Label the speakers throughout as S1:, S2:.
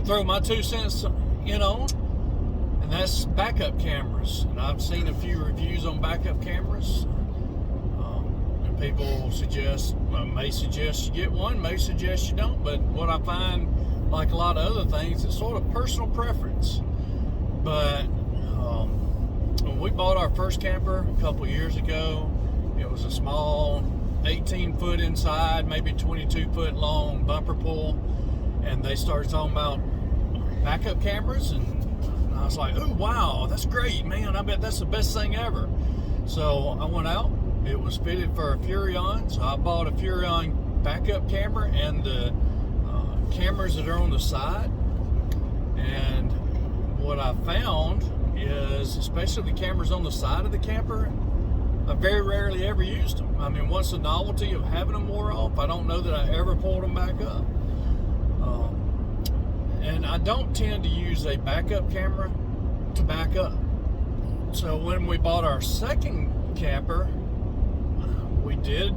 S1: throw my 2 cents in on, and that's backup cameras. And I've seen a few reviews on backup cameras. And people may suggest you get one, may suggest you don't. But what I find, like a lot of other things, it's sort of personal preference. But when we bought our first camper a couple years ago, it was a small 18-foot inside, maybe 22-foot long bumper pull, and they started talking about backup cameras, and I was like, oh wow, that's great, man, I bet that's the best thing ever. So I went out, it was fitted for a Furrion, so I bought a Furrion backup camera and the cameras that are on the side. And what I found is, especially the cameras on the side of the camper, I very rarely ever used them. I mean, once the novelty of having them wore off, I don't know that I ever pulled them back up. And I don't tend to use a backup camera to back up. So when we bought our second camper, we did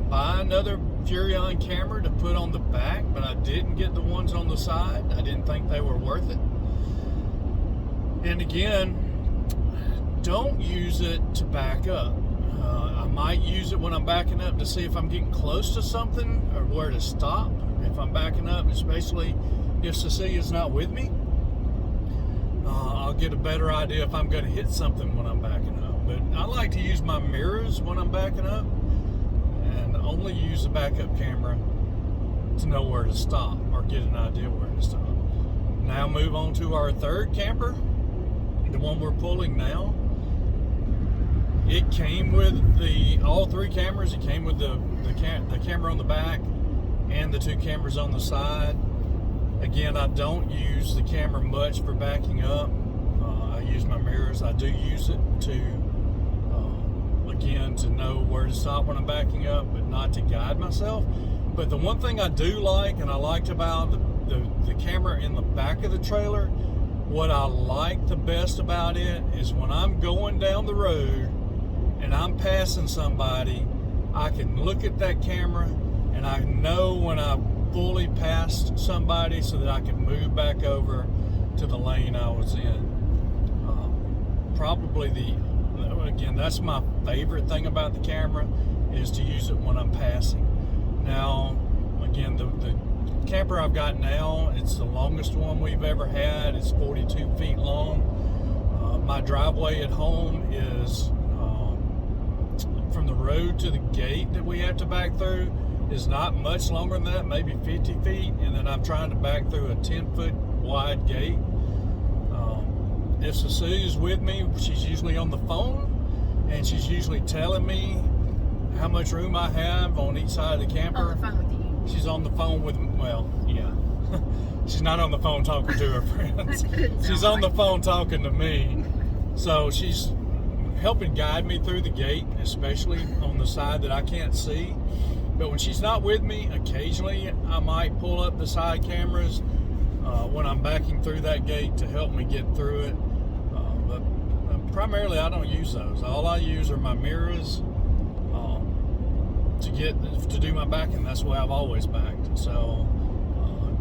S1: buy another Furrion camera to put on the back, but I didn't get the ones on the side. I didn't think they were worth it. And again, don't use it to back up. I might use it when I'm backing up to see if I'm getting close to something or where to stop. If I'm backing up, especially if Cecilia's not with me, I'll get a better idea if I'm going to hit something when I'm backing up. But I like to use my mirrors when I'm backing up, and only use the backup camera to know where to stop or get an idea where to stop. Now move on to our third camper, the one we're pulling now. It came with all 3 cameras. It came with the camera on the back and the 2 cameras on the side. Again, I don't use the camera much for backing up. I use my mirrors. I do use it to know where to stop when I'm backing up, but not to guide myself. But the one thing I do like, and I liked about the camera in the back of the trailer, what I like the best about it is when I'm going down the road and I'm passing somebody, I can look at that camera and I know when I've fully passed somebody so that I can move back over to the lane I was in. Again, that's my favorite thing about the camera, is to use it when I'm passing. Now, again, the camper I've got now, it's the longest one we've ever had. It's 42 feet long. My driveway at home is from the road to the gate that we have to back through is not much longer than that, maybe 50 feet, and then I'm trying to back through a 10-foot wide gate. If Cecilia's with me, she's usually on the phone, and she's usually telling me how much room I have on each side of the camper.
S2: On the phone with you.
S1: She's on the phone with, well, yeah. She's not on the phone talking to her friends. She's on the phone talking to me. So she's helping guide me through the gate, especially on the side that I can't see. But when she's not with me, occasionally I might pull up the side cameras when I'm backing through that gate to help me get through it. But primarily I don't use those. All I use are my mirrors to do my backing. That's the way I've always backed. So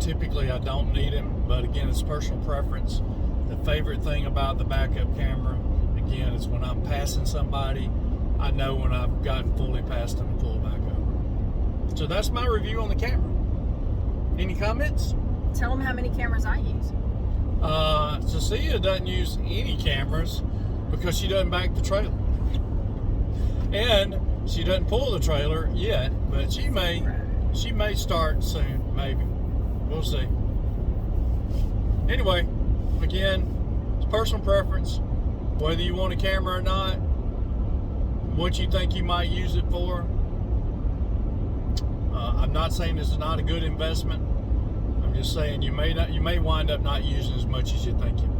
S1: typically I don't need them, but again, it's personal preference. The favorite thing about the backup camera, again, is when I'm passing somebody, I know when I've gotten fully past them to pull back over. So that's my review on the camera. Any comments?
S2: Tell them how many cameras I use.
S1: Cecilia doesn't use any cameras because she doesn't back the trailer. And she doesn't pull the trailer yet, but she may start soon, maybe. We'll see. Anyway, again, it's personal preference. Whether you want a camera or not, what you think you might use it for. I'm not saying this is not a good investment. I'm just saying you may wind up not using as much as you think you will.